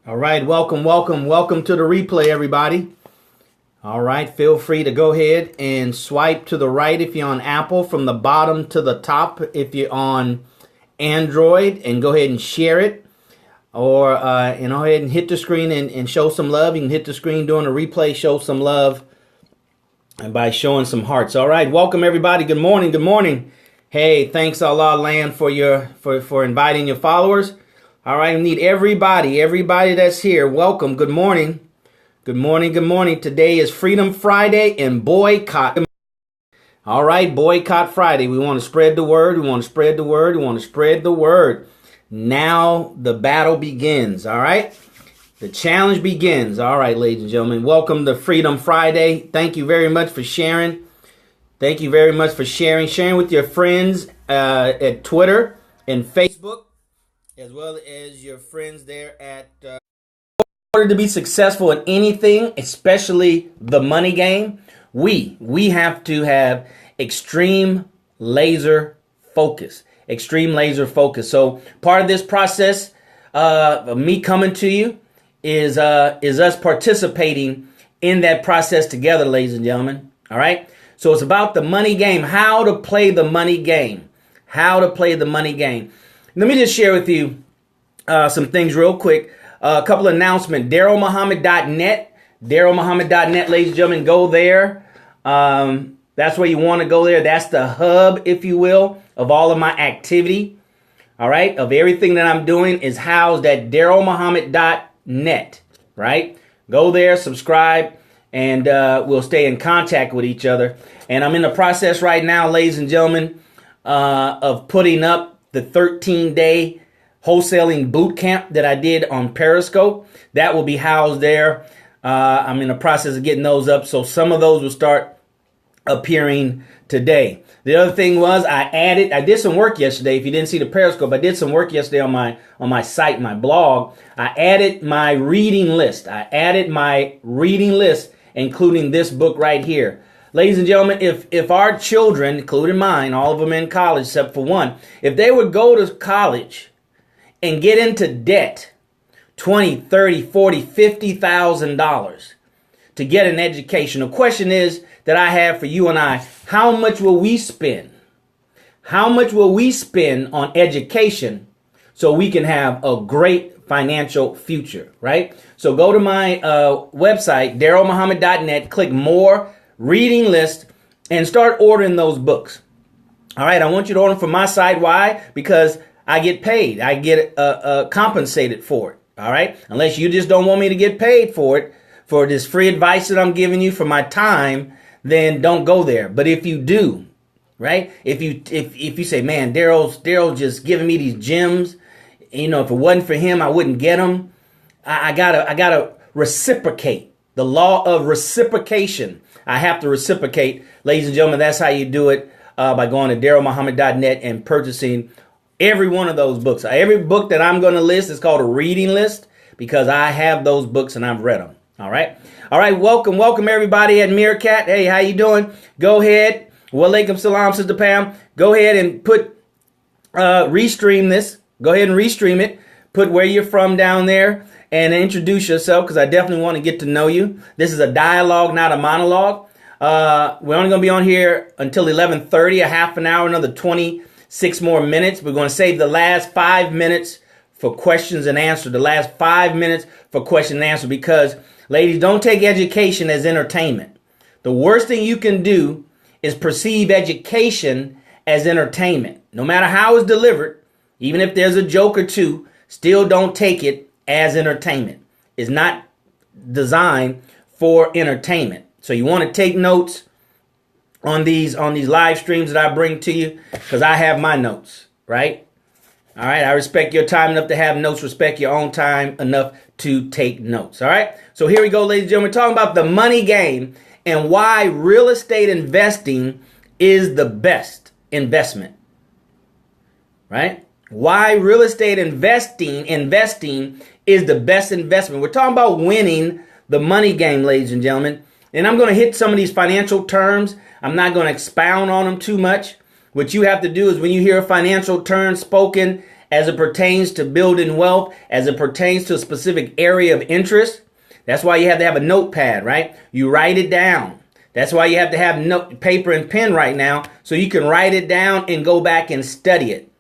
All right, welcome to the replay, everybody. All right, feel free to go ahead and swipe to the right if you're on Apple, from the bottom to the top if you're on Android, and go ahead and share it. Or go ahead and hit the screen and show some love. You can hit the screen during the replay, show some love, and by showing some hearts. All right, welcome everybody. Good morning. Hey, thanks Allah Land for inviting your followers. All right, we need everybody that's here. Welcome. Good morning. Today is Freedom Friday and Boycott. All right, Boycott Friday. We want to spread the word. Now the battle begins. All right, the challenge begins. All right, ladies and gentlemen, welcome to Freedom Friday. Thank you very much for sharing. Sharing with your friends at Twitter and Facebook, as well as your friends there at in order to be successful in anything, especially the money game, we have to have extreme laser focus. So part of this process of me coming to you is us participating in that process together, ladies and gentlemen. All right. So it's about the money game, how to play the money game. Let me just share with you some things real quick. A couple of announcements. DarrellMuhammad.net. DarrellMuhammad.net, ladies and gentlemen. Go there. That's where you want to go there. That's the hub, if you will, of all of my activity. All right. Of everything that I'm doing is housed at DarrellMuhammad.net. Right. Go there, subscribe, and we'll stay in contact with each other. And I'm in the process right now, ladies and gentlemen, of putting up the 13-day wholesaling boot camp that I did on Periscope. That will be housed there. I'm in the process of getting those up, so some of those will start appearing today. The other thing was I did some work yesterday. If you didn't see the Periscope, I did some work yesterday on my site, my blog. I added my reading list, including this book right here. Ladies and gentlemen, if our children, including mine, all of them in college except for one, if they would go to college and get into debt, $20,000, $30,000, $40,000, $50,000 to get an education, the question is that I have for you and I: how much will we spend? How much will we spend on education so we can have a great financial future, right? So go to my website, DarrellMuhammad.net, click more reading list, and start ordering those books. All right, I want you to order them from my site. Why? Because I get paid. I get compensated for it. All right, unless you just don't want me to get paid for it, for this free advice that I'm giving you for my time, then don't go there. But if you do, right? If you say, man, Darrell just giving me these gems, if it wasn't for him, I wouldn't get them. I gotta reciprocate. The law of reciprocation. I have to reciprocate, ladies and gentlemen. That's how you do it, by going to DarrellMuhammad.net and purchasing every one of those books. Every book that I'm going to list is called a reading list because I have those books and I've read them. All right. Welcome everybody at Meerkat. Hey, how you doing? Go ahead. Walaikum salam, Sister Pam. Go ahead and restream this. Go ahead and restream it. Put where you're from down there and introduce yourself, because I definitely want to get to know you. This is a dialogue, not a monologue. We're only going to be on here until 11:30, a half an hour, another 26 more minutes. We're going to save the last 5 minutes for questions and answers. Because, ladies, don't take education as entertainment. The worst thing you can do is perceive education as entertainment. No matter how it's delivered, even if there's a joke or two, still don't take it as entertainment. It's not designed for entertainment. So you want to take notes on these live streams that I bring to you, because I have my notes, right? All right. I respect your time enough to have notes. Respect your own time enough to take notes. All right. So here we go, ladies and gentlemen. We're talking about the money game and why real estate investing is the best investment, right? Why real estate investing is the best investment. We're talking about winning the money game, ladies and gentlemen. And I'm going to hit some of these financial terms. I'm not going to expound on them too much. What you have to do is, when you hear a financial term spoken as it pertains to building wealth, as it pertains to a specific area of interest. That's why you have to have a notepad, right? You write it down. That's why you have to have paper and pen right now, so you can write it down and go back and study it.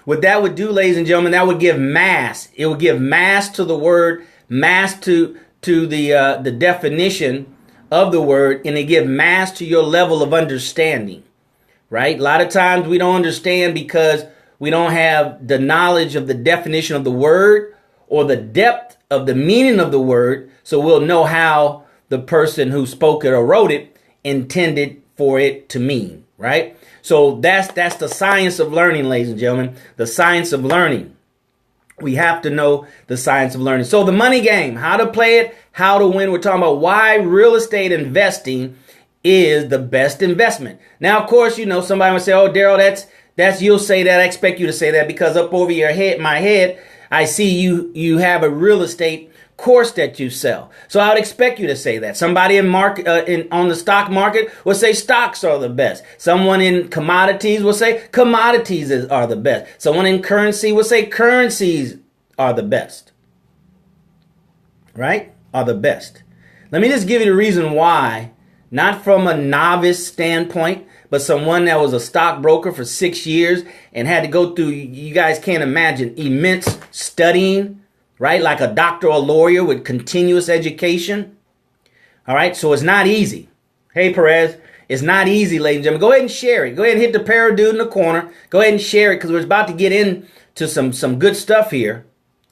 What that would do, ladies and gentlemen, that would give mass. It would give mass to the word, mass to the definition of the word, and it give mass to your level of understanding, right? A lot of times we don't understand because we don't have the knowledge of the definition of the word or the depth of the meaning of the word, so we'll know how the person who spoke it or wrote it intended for it to mean, right? So that's the science of learning, ladies and gentlemen, the science of learning. We have to know the science of learning. So the money game, how to play it, how to win. We're talking about why real estate investing is the best investment. Now, of course, somebody would say, oh, Darrell, that's you'll say that. I expect you to say that because up over your head, my head, I see you have a real estate course that you sell. So I would expect you to say that. Somebody on the stock market will say stocks are the best. Someone in commodities will say commodities are the best. Someone in currency will say currencies are the best. Right? Are the best. Let me just give you the reason why, not from a novice standpoint, but someone that was a stockbroker for 6 years and had to go through, you guys can't imagine, immense studying, right? Like a doctor or lawyer with continuous education. All right. So it's not easy. Hey, Perez, it's not easy, ladies and gentlemen. Go ahead and share it. Go ahead and hit the para dude in the corner. Go ahead and share it because we're about to get into some good stuff here.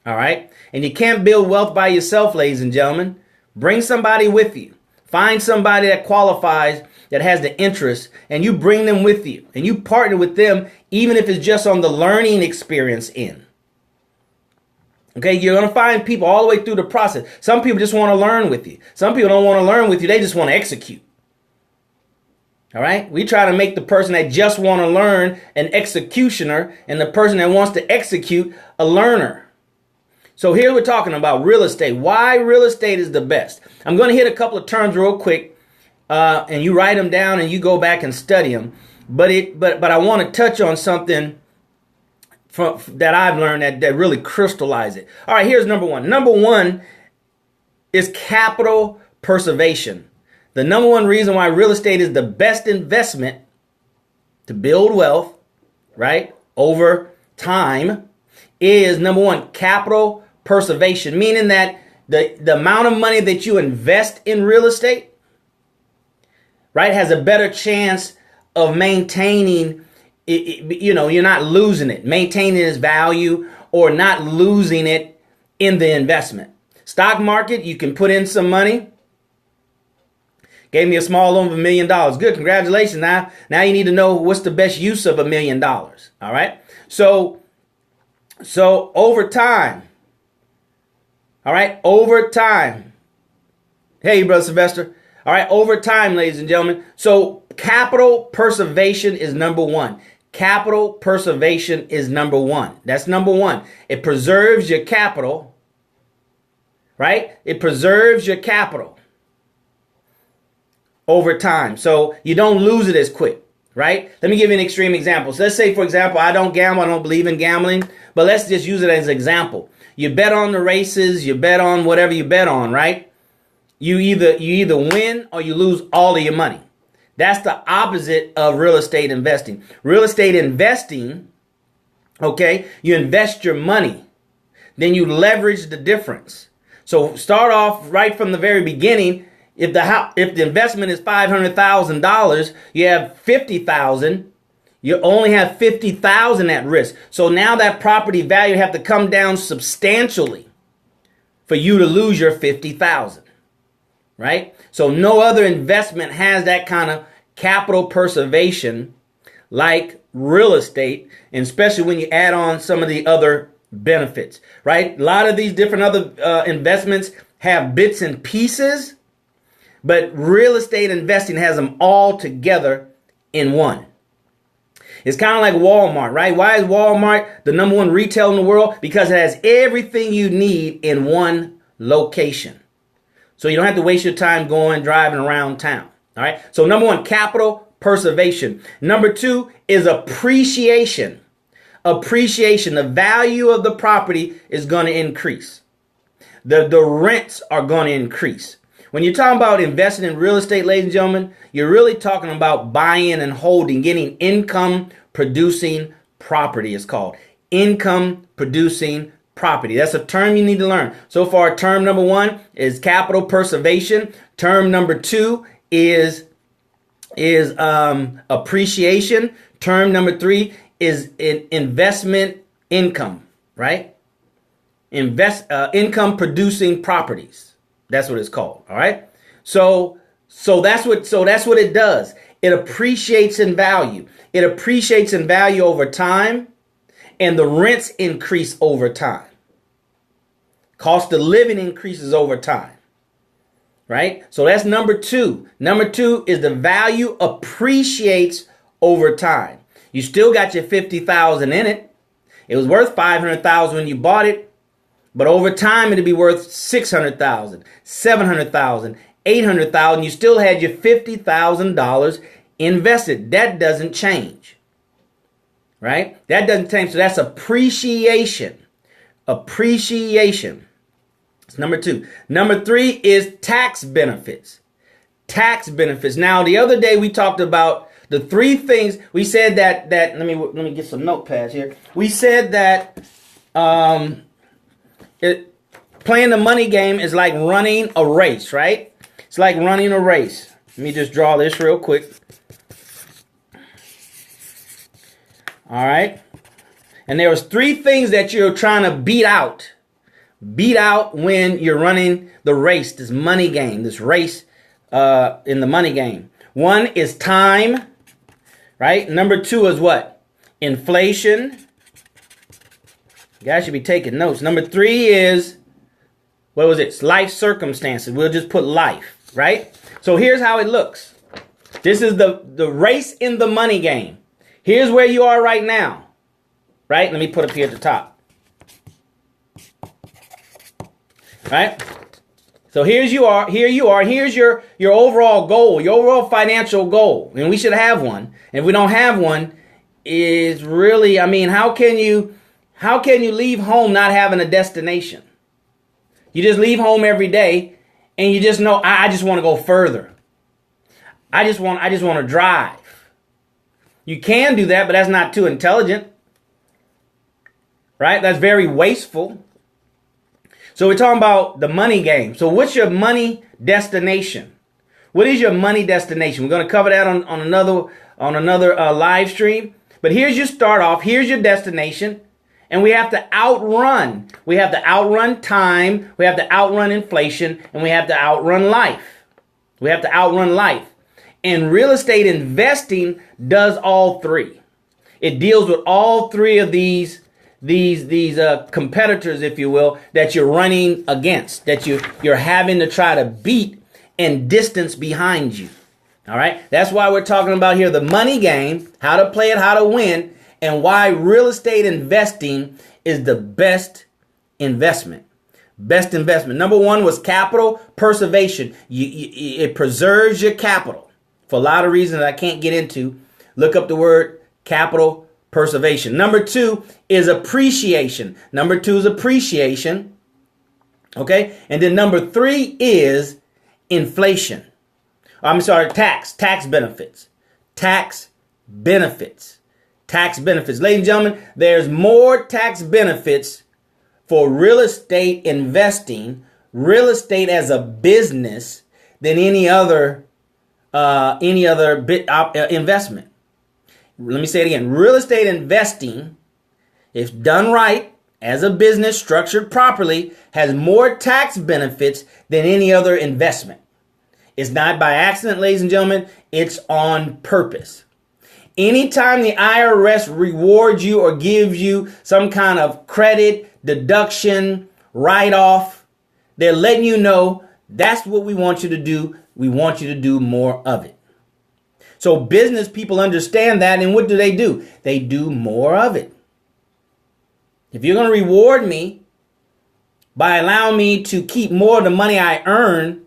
All right. And you can't build wealth by yourself, ladies and gentlemen. Bring somebody with you. Find somebody that qualifies, that has the interest, and you bring them with you and you partner with them, even if it's just on the learning experience end. Okay, you're going to find people all the way through the process. Some people just want to learn with you. Some people don't want to learn with you. They just want to execute. All right. We try to make the person that just want to learn an executioner and the person that wants to execute a learner. So here we're talking about real estate. Why real estate is the best. I'm going to hit a couple of terms real quick and you write them down and you go back and study them. But I want to touch on something that I've learned that really crystallize it. All right, here's number one. Number one is capital preservation. The number one reason why real estate is the best investment to build wealth, right, over time is number one, capital preservation, meaning that the amount of money that you invest in real estate, right, has a better chance of maintaining you're not losing it, maintaining its value or not losing it in the investment. Stock market, you can put in some money. Gave me a small loan of $1 million. Good. Congratulations. Now you need to know what's the best use of $1 million. All right. So over time. All right. Over time. Hey, Brother Sylvester. All right. Over time, ladies and gentlemen. So capital preservation is number one. Capital preservation is number one. That's number one. It preserves your capital, right? It preserves your capital over time. So you don't lose it as quick, right? Let me give you an extreme example. So let's say, for example, I don't gamble. I don't believe in gambling, but let's just use it as an example. You bet on the races, you bet on whatever you bet on, right? You either win or you lose all of your money. That's the opposite of real estate investing. Real estate investing, okay, you invest your money, then you leverage the difference. So start off right from the very beginning. If the investment is $500,000, you have $50,000. You only have $50,000 at risk. So now that property value have to come down substantially for you to lose your $50,000. Right? So no other investment has that kind of capital preservation like real estate, and especially when you add on some of the other benefits, right? A lot of these different other investments have bits and pieces, but real estate investing has them all together in one. It's kind of like Walmart, right? Why is Walmart the number one retail in the world? Because it has everything you need in one location. So you don't have to waste your time driving around town. All right. So number one, capital preservation. Number two is appreciation. appreciation. The value of the property is going to increase. The rents are going to increase. When you're talking about investing in real estate, ladies and gentlemen, you're really talking about buying and holding, getting income producing property. It's called income producing property. That's a term you need to learn. So far, term number 1 is capital preservation. Term number 2 is appreciation. Term number 3 is investment income, right? Income producing properties. That's what it's called. All right. So that's what it does. It appreciates in value. It appreciates in value over time, and the rents increase over time. Cost of living increases over time. Right? So that's number 2. Number 2 is the value appreciates over time. You still got your $50,000 in it. It was worth $500,000 when you bought it. But over time, it'll be worth $600,000, $700,000, $800,000. You still had your $50,000 invested. That doesn't change, right? That doesn't change. So that's appreciation. Appreciation. It's number 2. Number 3 is tax benefits. Tax benefits. Now, the other day we talked about the 3 things. We said that let me get some notepads here. We said that playing the money game is like running a race, right? It's like running a race. Let me just draw this real quick. All right. And there was 3 things that you're trying to beat out. Beat out when you're running the race, this money game, this race in the money game. 1 is time, right? Number 2 is what? Inflation. You guys should be taking notes. Number 3 is, what was it? It's life circumstances. We'll just put life, right? So here's how it looks. This is the race in the money game. Here's where you are right now, right? Let me put up here at the top. Right? So here you are. Here's your overall goal, your overall financial goal. And we should have one. And if we don't have one, is really, I mean, how can you leave home not having a destination? You just leave home every day and you just know, I just want to go further. I just want to drive. You can do that, but that's not too intelligent. Right? That's very wasteful. So we're talking about the money game. So what's your money destination? What is your money destination? We're going to cover that on another live stream. But here's your start off. Here's your destination. And we have to outrun. We have to outrun time. We have to outrun inflation. And we have to outrun life. We have to outrun life. And real estate investing does all 3. It deals with all 3 of these competitors, if you will, that you're running against, that you're having to try to beat and distance behind you. All right. That's why we're talking about here the money game, how to play it, how to win, and why real estate investing is the best investment. Best investment. Number 1 was capital preservation. It preserves your capital for a lot of reasons I can't get into. Look up the word capital preservation. Number 2 is appreciation. Number 2 is appreciation. Okay. And then number 3 is inflation. I'm sorry, tax benefits. Tax benefits. Tax benefits. Ladies and gentlemen, there's more tax benefits for real estate investing, real estate as a business, than any other investment. Let me say it again. Real estate investing, if done right, as a business structured properly, has more tax benefits than any other investment. It's not by accident, ladies and gentlemen. It's on purpose. Anytime the IRS rewards you or gives you some kind of credit, deduction, write-off, they're letting you know that's what we want you to do. We want you to do more of it. So business people understand that, and what do? They do more of it. If you're going to reward me by allowing me to keep more of the money I earn,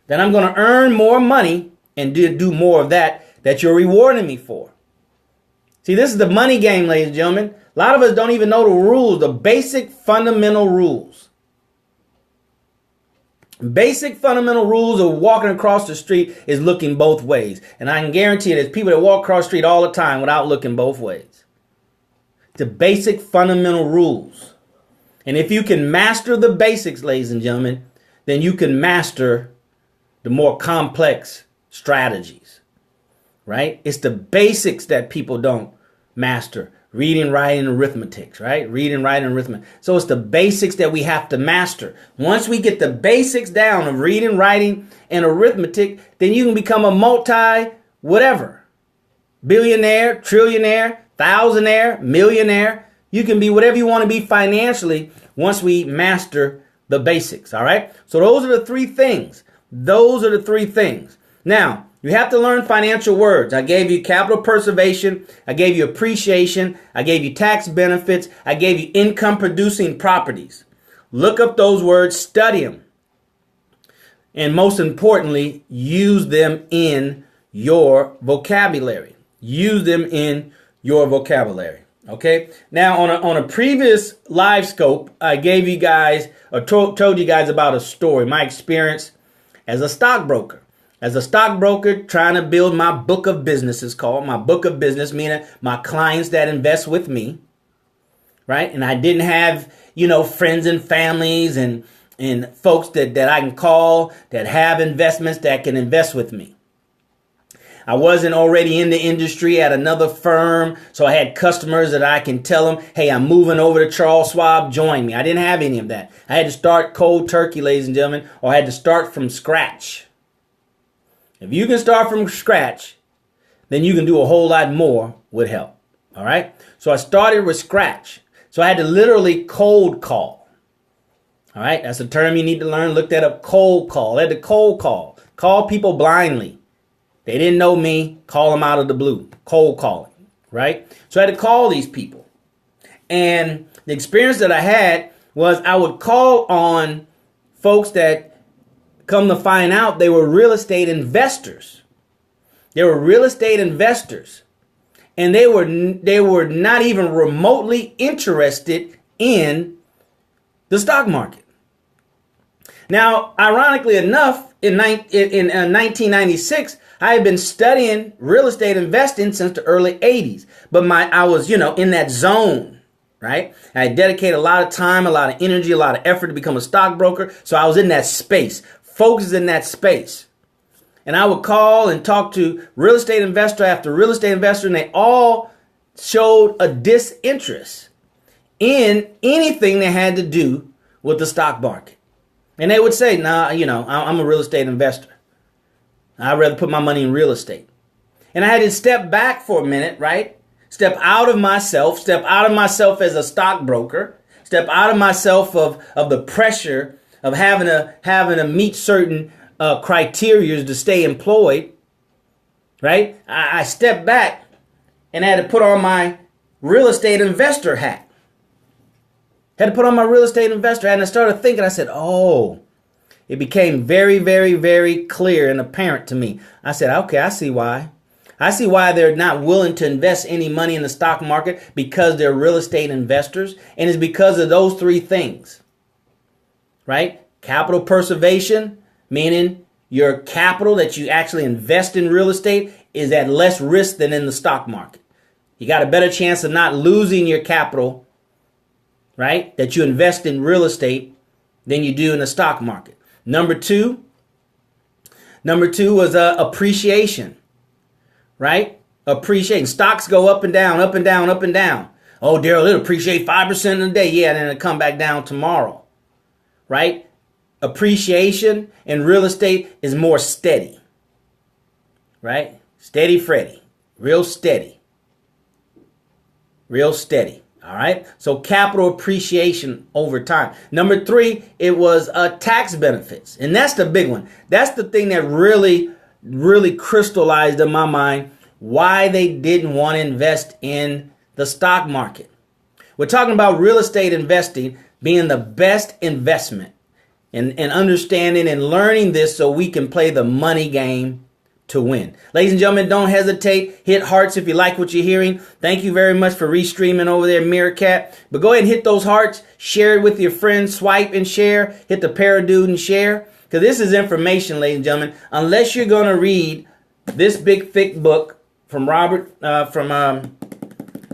then I'm going to earn more money and do more of that you're rewarding me for. See, this is the money game, ladies and gentlemen. A lot of us don't even know the rules, the basic fundamental rules. Basic fundamental rules of walking across the street is looking both ways. And I can guarantee you there's people that walk across the street all the time without looking both ways. The basic fundamental rules. And if you can master the basics, ladies and gentlemen, then you can master the more complex strategies, right? It's the basics that people don't master. Reading, writing, arithmetic, right? Reading, writing, arithmetic. So it's the basics that we have to master. Once we get the basics down of reading, writing, and arithmetic, then you can become a multi-whatever. Billionaire, trillionaire, thousandaire, millionaire. You can be whatever you want to be financially once we master the basics, all right? So those are the three things. Those are the three things. Now, you have to learn financial words. I gave you capital preservation. I gave you appreciation. I gave you tax benefits. I gave you income producing properties. Look up those words, study them. And most importantly, use them in your vocabulary. Use them in your vocabulary. Okay. Now, on a previous live scope, I gave you guys, or told you guys about a story, my experience as a stockbroker. As a stockbroker, trying to build my book of business is called. My book of business, meaning my clients that invest with me, right? And I didn't have, friends and families and folks that I can call that have investments that can invest with me. I wasn't already in the industry at another firm, so I had customers that I can tell them, hey, I'm moving over to Charles Schwab, join me. I didn't have any of that. I had to start cold turkey, ladies and gentlemen, or I had to start from scratch. If you can start from scratch, then you can do a whole lot more with help. All right. So I started with scratch. So I had to literally cold call. All right. That's a term you need to learn. Look that up. Cold call. I had to cold call. Call people blindly. They didn't know me. Call them out of the blue. Cold calling. Right. So I had to call these people. And the experience that I had was I would call on folks that, come to find out, they were real estate investors. They were real estate investors. And they were not even remotely interested in the stock market. Now, ironically enough, in 1996, I had been studying real estate investing since the early 80s. But I was, in that zone. Right? I dedicated a lot of time, a lot of energy, a lot of effort to become a stockbroker. So I was in that space. Focus in that space. And I would call and talk to real estate investor after real estate investor, and they all showed a disinterest in anything that had to do with the stock market. And they would say, nah, I'm a real estate investor. I'd rather put my money in real estate. And I had to step back for a minute, right? Step out of myself as a stockbroker, step out of myself of the pressure of having to meet certain criteria to stay employed, right? I stepped back and had to put on my real estate investor hat. And I started thinking, I said, it became very, very, very clear and apparent to me. I said, okay, I see why. I see why they're not willing to invest any money in the stock market, because they're real estate investors. And it's because of those three things. Right? Capital preservation, meaning your capital that you actually invest in real estate is at less risk than in the stock market. You got a better chance of not losing your capital, right, that you invest in real estate than you do in the stock market. Number two was appreciation, right? Appreciation. Stocks go up and down, up and down, up and down. Oh, Darrell, it'll appreciate 5% in a day. Yeah, and then it'll come back down tomorrow. Right? Appreciation in real estate is more steady. Right? Steady Freddy. Real steady. Real steady. All right? So capital appreciation over time. Number three, it was tax benefits. And that's the big one. That's the thing that really, really crystallized in my mind why they didn't want to invest in the stock market. We're talking about real estate investing being the best investment, and understanding and learning this so we can play the money game to win. Ladies and gentlemen, don't hesitate. Hit hearts if you like what you're hearing. Thank you very much for restreaming over there, Meerkat. But go ahead and hit those hearts. Share it with your friends. Swipe and share. Hit the paradude and share. Because this is information, ladies and gentlemen. Unless you're going to read this big, thick book from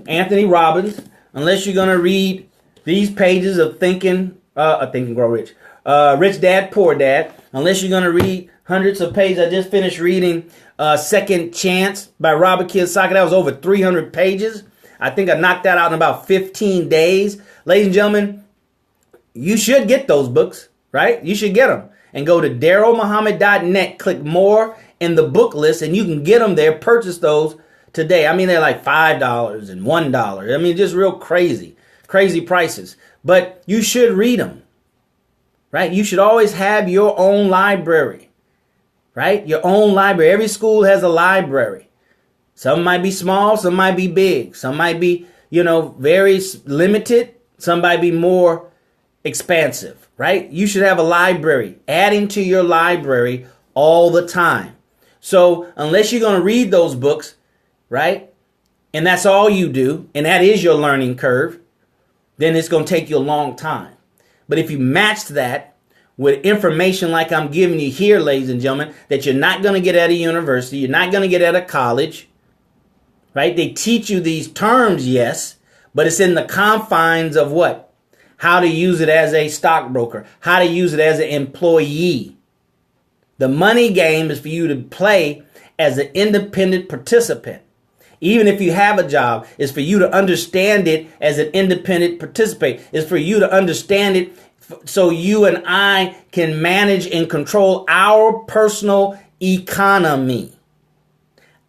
Anthony Robbins, unless you're going to read these pages of Think and Grow Rich, Rich Dad, Poor Dad, unless you're going to read hundreds of pages. I just finished reading Second Chance by Robert Kiyosaki. That was over 300 pages. I think I knocked that out in about 15 days. Ladies and gentlemen, you should get those books, right? You should get them. And go to DarrellMuhammad.net, click more in the book list, and you can get them there. Purchase those today. I mean, they're like $5 and $1. I mean, just real crazy prices. But you should read them, right? You should always have your own library, right? Your own library. Every school has a library. Some might be small, some might be big. Some might be, very limited. Some might be more expansive, right? You should have a library, adding to your library all the time. So unless you're going to read those books, right, and that's all you do, and that is your learning curve, then it's going to take you a long time. But if you match that with information like I'm giving you here, ladies and gentlemen, that you're not going to get at a university, you're not going to get at a college, right? They teach you these terms, yes, but it's in the confines of what? How to use it as a stockbroker, how to use it as an employee. The money game is for you to play as an independent participant. Even if you have a job, it's for you to understand it as an independent participant. It's for you to understand it so you and I can manage and control our personal economy.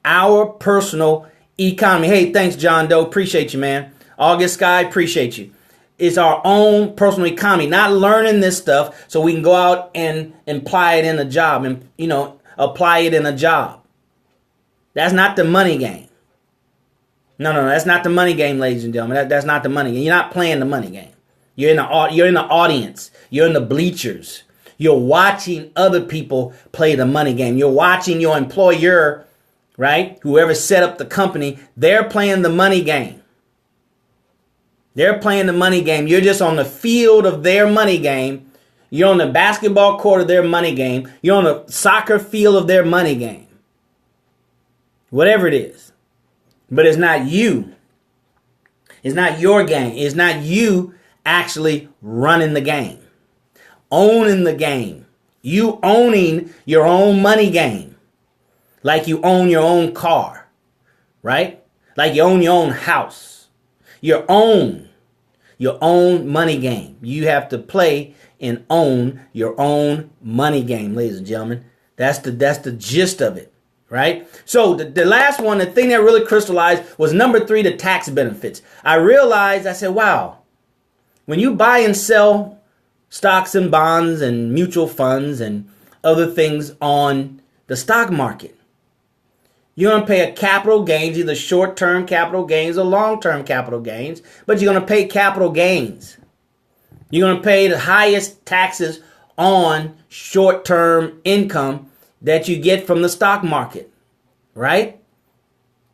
Our personal economy. Hey, thanks, John Doe. Appreciate you, man. August Sky, appreciate you. It's our own personal economy, not learning this stuff so we can go out and apply it in a job and, apply it in a job. That's not the money game. No, that's not the money game, ladies and gentlemen. That's not the money game. You're not playing the money game. You're in the audience. You're in the bleachers. You're watching other people play the money game. You're watching your employer, right? Whoever set up the company, they're playing the money game. They're playing the money game. You're just on the field of their money game. You're on the basketball court of their money game. You're on the soccer field of their money game. Whatever it is. But it's not you. It's not your game. It's not you actually running the game. Owning the game. You owning your own money game. Like you own your own car. Right? Like you own your own house. Your own money game. You have to play and own your own money game, ladies and gentlemen. That's the gist of it, right? So the last one, the thing that really crystallized was number 3, the tax benefits. I said, wow, when you buy and sell stocks and bonds and mutual funds and other things on the stock market, you're going to pay a capital gains, either short-term capital gains or long-term capital gains, but you're going to pay capital gains. You're going to pay the highest taxes on short-term income that you get from the stock market, right?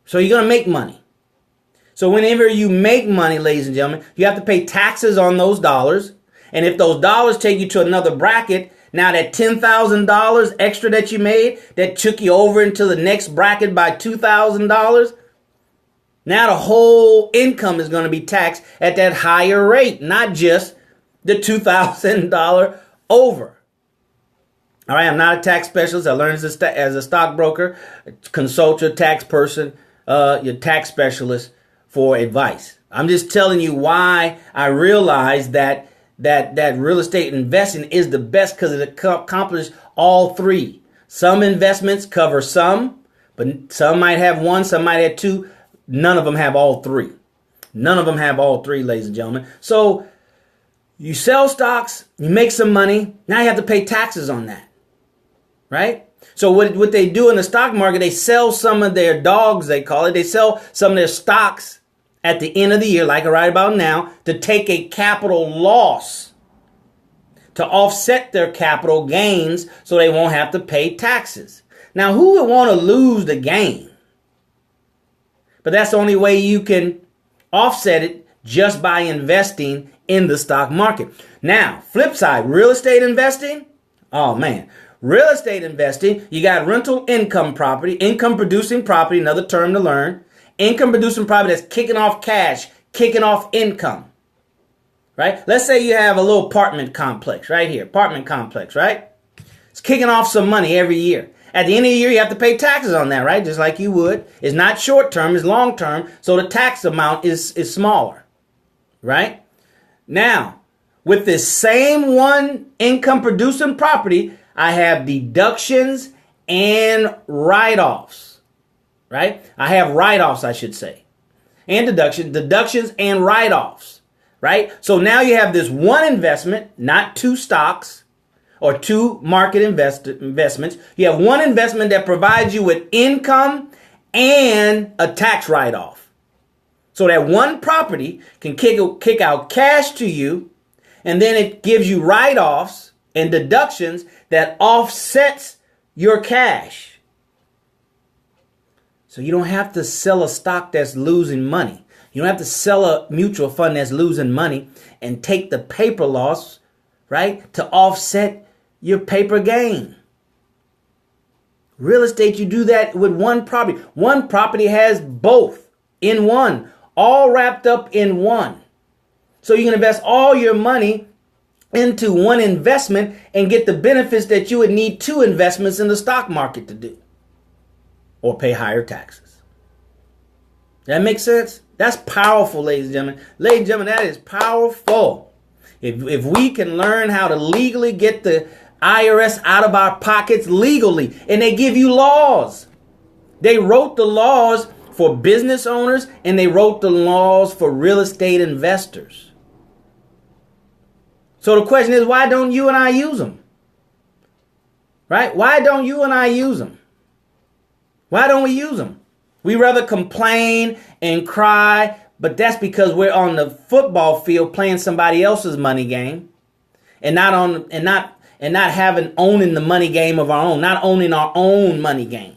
So you're going to make money. So whenever you make money, ladies and gentlemen, you have to pay taxes on those dollars. And if those dollars take you to another bracket, now that $10,000 extra that you made, that took you over into the next bracket by $2,000, now the whole income is going to be taxed at that higher rate, not just the $2,000 over. All right, I'm not a tax specialist. I learned as a stockbroker. Consult your tax person, your tax specialist for advice. I'm just telling you why I realized that real estate investing is the best, because it accomplishes all 3. Some investments cover some, but some might have 1, some might have 2. None of them have all 3. None of them have all 3, ladies and gentlemen. So you sell stocks, you make some money. Now you have to pay taxes on that, right? So what they do in the stock market, they sell some of their dogs, they call it. They sell some of their stocks at the end of the year, like right about now, to take a capital loss to offset their capital gains so they won't have to pay taxes. Now, who would want to lose the gain? But that's the only way you can offset it, just by investing in the stock market. Now, flip side, real estate investing. Oh man, real estate investing, you got rental income property, income producing property, another term to learn. Income producing property that's kicking off cash, kicking off income. Right? Let's say you have a little apartment complex right here, right? It's kicking off some money every year. At the end of the year, you have to pay taxes on that, right? Just like you would. It's not short term, it's long term. So the tax amount is smaller, right? Now, with this same one income producing property, I have deductions and write-offs, right? I have write-offs, I should say, and deductions and write-offs, right? So now you have this one investment, not two stocks, or two market investments. You have one investment that provides you with income and a tax write-off. So that one property can kick out cash to you, and then it gives you write-offs and deductions that offsets your cash. So you don't have to sell a stock that's losing money. You don't have to sell a mutual fund that's losing money and take the paper loss, right, to offset your paper gain. Real estate, you do that with one property. One property has both in one, all wrapped up in one. So you can invest all your money into one investment and get the benefits that you would need two investments in the stock market to do, or pay higher taxes. That makes sense? That's powerful, ladies and gentlemen. Ladies and gentlemen, that is powerful. If we can learn how to legally get the IRS out of our pockets legally, and they give you laws. They wrote the laws for business owners, and they wrote the laws for real estate investors. So the question is, why don't you and I use them? Right? Why don't you and I use them? Why don't we use them? We rather complain and cry, but that's because we're on the football field playing somebody else's money game, and not owning the money game of our own, not owning our own money game.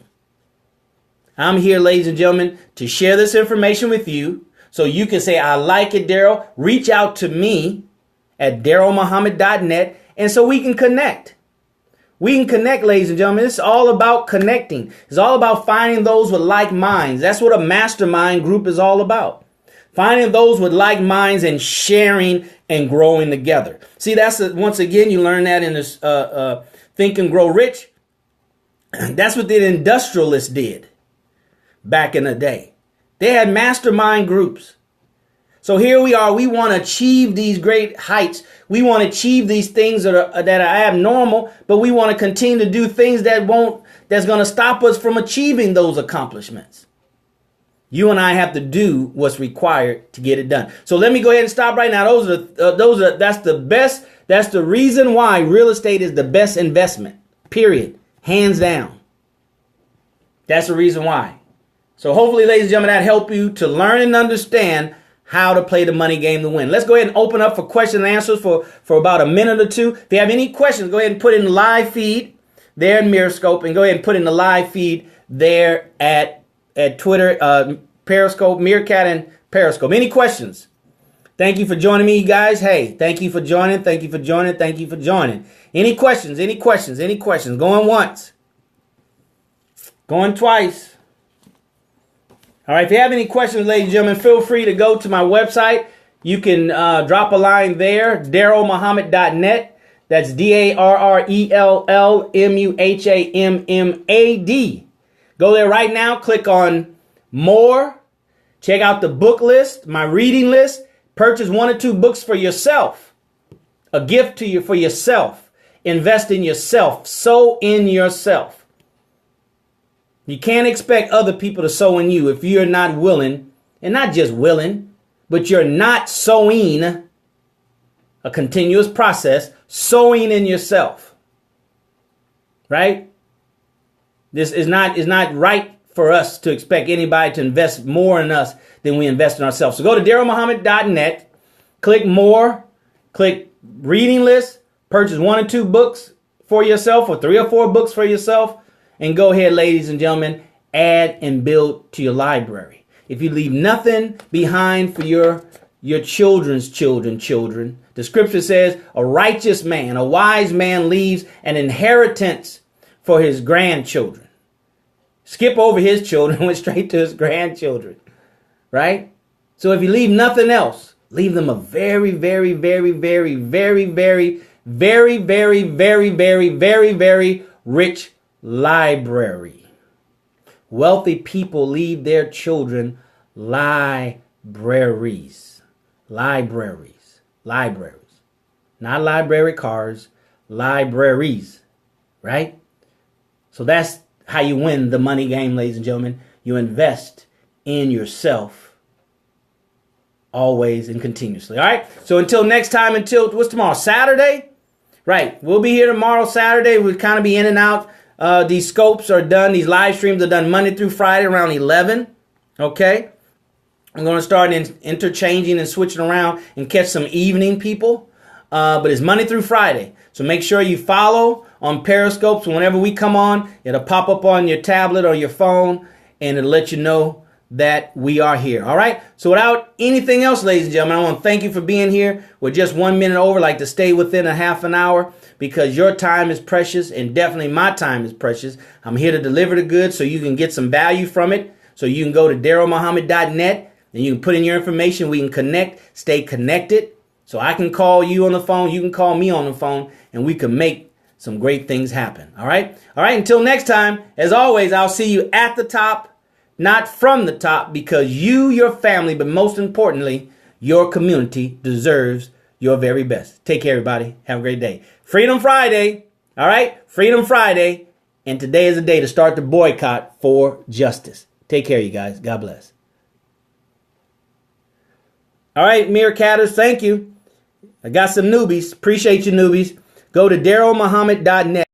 I'm here, ladies and gentlemen, to share this information with you so you can say, I like it, Darrell. Reach out to me at DarrellMuhammad.net, and so we can connect. We can connect, ladies and gentlemen. It's all about connecting. It's all about finding those with like minds. That's what a mastermind group is all about. Finding those with like minds and sharing and growing together. See, once again, you learn that in this Think and Grow Rich. That's what the industrialists did back in the day. They had mastermind groups. So here we are. We want to achieve these great heights. We want to achieve these things that are abnormal, but we want to continue to do things that's going to stop us from achieving those accomplishments. You and I have to do what's required to get it done. So let me go ahead and stop right now. That's the best. That's the reason why real estate is the best investment, period. Hands down. That's the reason why. So hopefully, ladies and gentlemen, that helped you to learn and understand how to play the money game to win. Let's go ahead and open up for question and answers for about a minute or two. If you have any questions, go ahead and put in the live feed there in Miroscope, and go ahead and put in the live feed there at Twitter, Periscope, Meerkat, and Periscope. Any questions? Thank you for joining me, guys. Hey, thank you for joining. Thank you for joining. Thank you for joining. Any questions? Any questions? Any questions? Going once. Going twice. All right. If you have any questions, ladies and gentlemen, feel free to go to my website. You can drop a line there, DarrellMuhammad.net. That's DarrellMuhammad. Go there right now. Click on more. Check out the book list, my reading list. Purchase one or two books for yourself. A gift to you for yourself. Invest in yourself. Sow in yourself. You can't expect other people to sow in you if you're not willing, and not just willing, but you're not sowing, a continuous process, sowing in yourself. Right? This is not right for us to expect anybody to invest more in us than we invest in ourselves. So go to DarrellMuhammad.net, click more, click reading list, purchase one or two books for yourself, or 3 or 4 books for yourself, and go ahead, ladies and gentlemen, add and build to your library. If you leave nothing behind for your children's children, the scripture says a righteous man, a wise man leaves an inheritance for his grandchildren. Skip over his children, went straight to his grandchildren, right? So if you leave nothing else, leave them a very, very, very, very, very, very, very, very, very, very, very, very rich library. Wealthy people leave their children libraries. Libraries. Libraries. Not library cars, libraries, right? So that's how you win the money game, ladies and gentlemen. You invest in yourself always and continuously. All right. So until next time, what's tomorrow? Saturday? Right. We'll be here tomorrow, Saturday. We'll kind of be in and out. These scopes are done. These live streams are done Monday through Friday around 11. Okay. I'm going to start interchanging and switching around and catch some evening people. But it's Monday through Friday. So make sure you follow on Periscope. So whenever we come on, it'll pop up on your tablet or your phone and it'll let you know that we are here. All right. So without anything else, ladies and gentlemen, I want to thank you for being here. We're just 1 minute over. Like to stay within a half an hour because your time is precious and definitely my time is precious. I'm here to deliver the goods so you can get some value from it. So you can go to DarrellMuhammad.net and you can put in your information. We can connect, stay connected. So I can call you on the phone. You can call me on the phone and we can make some great things happen. All right. All right. Until next time, as always, I'll see you at the top. Not from the top, because you, your family, but most importantly, your community deserves your very best. Take care, everybody. Have a great day. Freedom Friday. All right. Freedom Friday. And today is the day to start the boycott for justice. Take care, you guys. God bless. All right, Meerkatters, thank you. I got some newbies. Appreciate you, newbies. Go to DarrellMuhammad.net.